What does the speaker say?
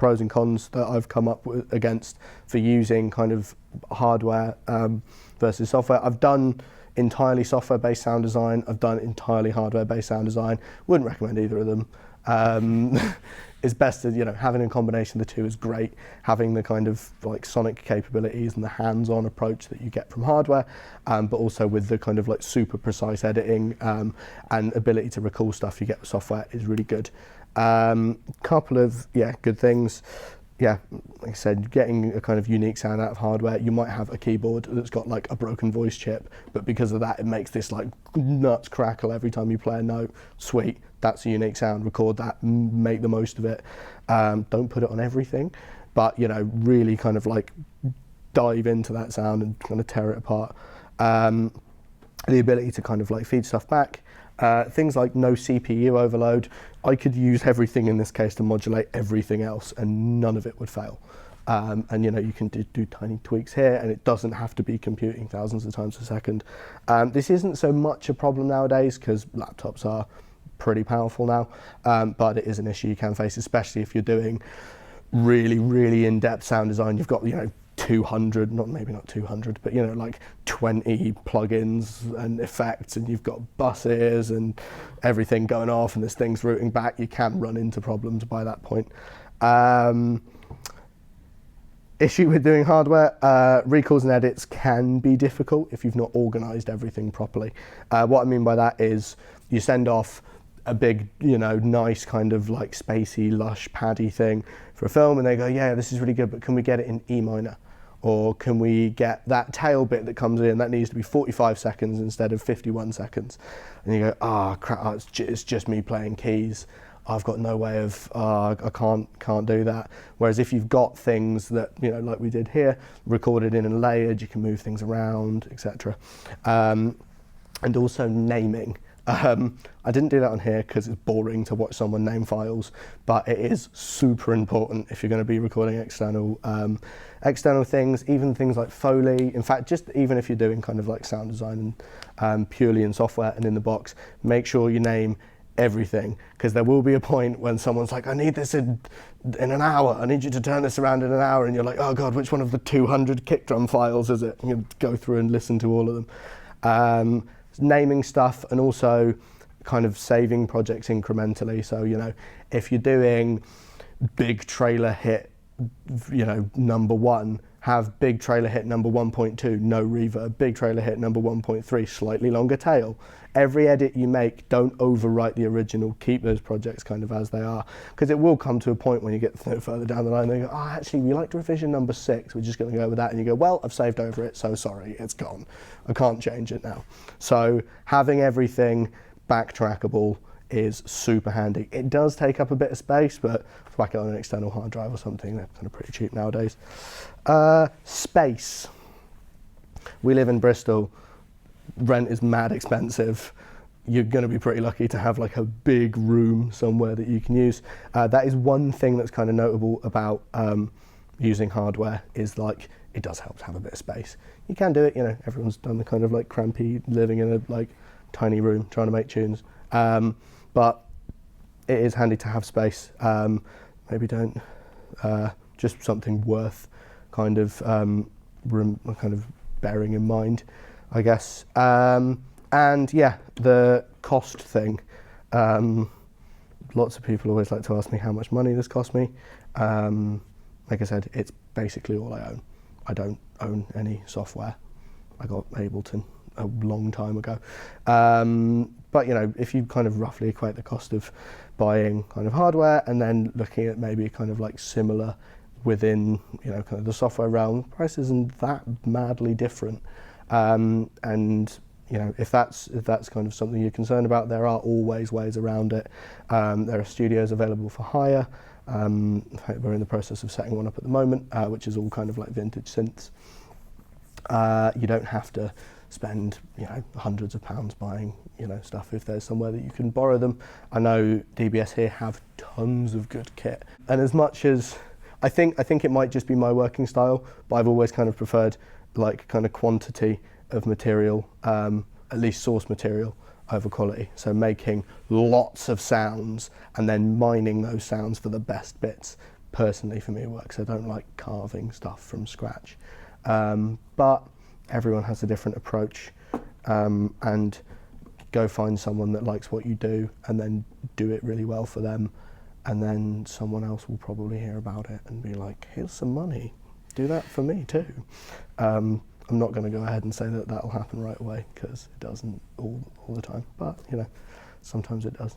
pros and cons that I've come up against for using kind of hardware versus software. I've done entirely software-based sound design. I've done entirely hardware-based sound design. Wouldn't recommend either of them. It's best to, having a combination of the two is great. Having the kind of like sonic capabilities and the hands-on approach that you get from hardware, but also with the kind of like super precise editing and ability to recall stuff you get with software is really good. Couple of good things. Like I said, getting a kind of unique sound out of hardware. You might have a keyboard that's got like a broken voice chip, but because of that, it makes this like nuts crackle every time you play a note. Sweet, that's a unique sound. Record that, make the most of it. Don't put it on everything, but really kind of like dive into that sound and kind of tear it apart. The ability to kind of like feed stuff back. Things like no CPU overload. I could use everything in this case to modulate everything else and none of it would fail. And you can do tiny tweaks here and it doesn't have to be computing thousands of times a second. This isn't so much a problem nowadays because laptops are pretty powerful now, but it is an issue you can face, especially if you're doing really, really in-depth sound design. You've got, 200, maybe not 200, but like 20 plugins and effects, and you've got buses and everything going off, and this thing's routing back. You can run into problems by that point. Issue with doing hardware, recalls and edits can be difficult if you've not organized everything properly. What I mean by that is you send off a big, nice kind of like spacey, lush, paddy thing for a film, and they go, yeah, this is really good, but can we get it in E minor? Or can we get that tail bit that comes in, that needs to be 45 seconds instead of 51 seconds? And you go, crap, it's just me playing keys. I've got no way of, I can't do that. Whereas if you've got things that, like we did here, recorded in and layered, you can move things around, etc. And also naming. I didn't do that on here because it's boring to watch someone name files, but it is super important if you're going to be recording external things, even things like Foley. In fact, just even if you're doing kind of like sound design and purely in software and in the box, make sure you name everything, because there will be a point when someone's like, I need this in an hour, I need you to turn this around in an hour, and you're like, oh god, which one of the 200 kick drum files is it? And you go through and listen to all of them. Naming stuff, and also kind of saving projects incrementally. So if you're doing big trailer hit number 1, have big trailer hit number 1.2, no reverb, big trailer hit number 1.3, slightly longer tail. Every edit you make, don't overwrite the original, keep those projects kind of as they are, because it will come to a point when you get further down the line, they go, oh, actually we liked revision number 6, we're just going to go with that, and you go, well, I've saved over it, so sorry, it's gone, I can't change it now. So having everything backtrackable is super handy. It does take up a bit of space, but whack it on an external hard drive or something, they're kind of pretty cheap nowadays. Space. We live in Bristol. Rent is mad expensive. You're going to be pretty lucky to have like a big room somewhere that you can use. That is one thing that's kind of notable about using hardware, is like it does help to have a bit of space. You can do it, everyone's done the kind of like crampy living in a like tiny room trying to make tunes. But it is handy to have space. Maybe don't, just something worth kind of bearing in mind, I guess. And yeah, the cost thing. Lots of people always like to ask me how much money this cost me. Like I said, it's basically all I own. I don't own any software. I got Ableton a long time ago. But if you kind of roughly equate the cost of buying kind of hardware and then looking at maybe kind of like similar within kind of the software realm, price isn't that madly different. And if that's kind of something you're concerned about, there are always ways around it. There are studios available for hire. We're in the process of setting one up at the moment, which is all kind of like vintage synths. You don't have to spend hundreds of pounds buying stuff if there's somewhere that you can borrow them. I know DBS here have tons of good kit, and as much as I think it might just be my working style, but I've always kind of preferred like kind of quantity of material, at least source material, over quality. So making lots of sounds and then mining those sounds for the best bits personally for me it works. I don't like carving stuff from scratch, but everyone has a different approach, and go find someone that likes what you do and then do it really well for them, and then someone else will probably hear about it and be like, here's some money, do that for me too. I'm not going to go ahead and say that that'll happen right away, because it doesn't all the time, but you know, sometimes it does.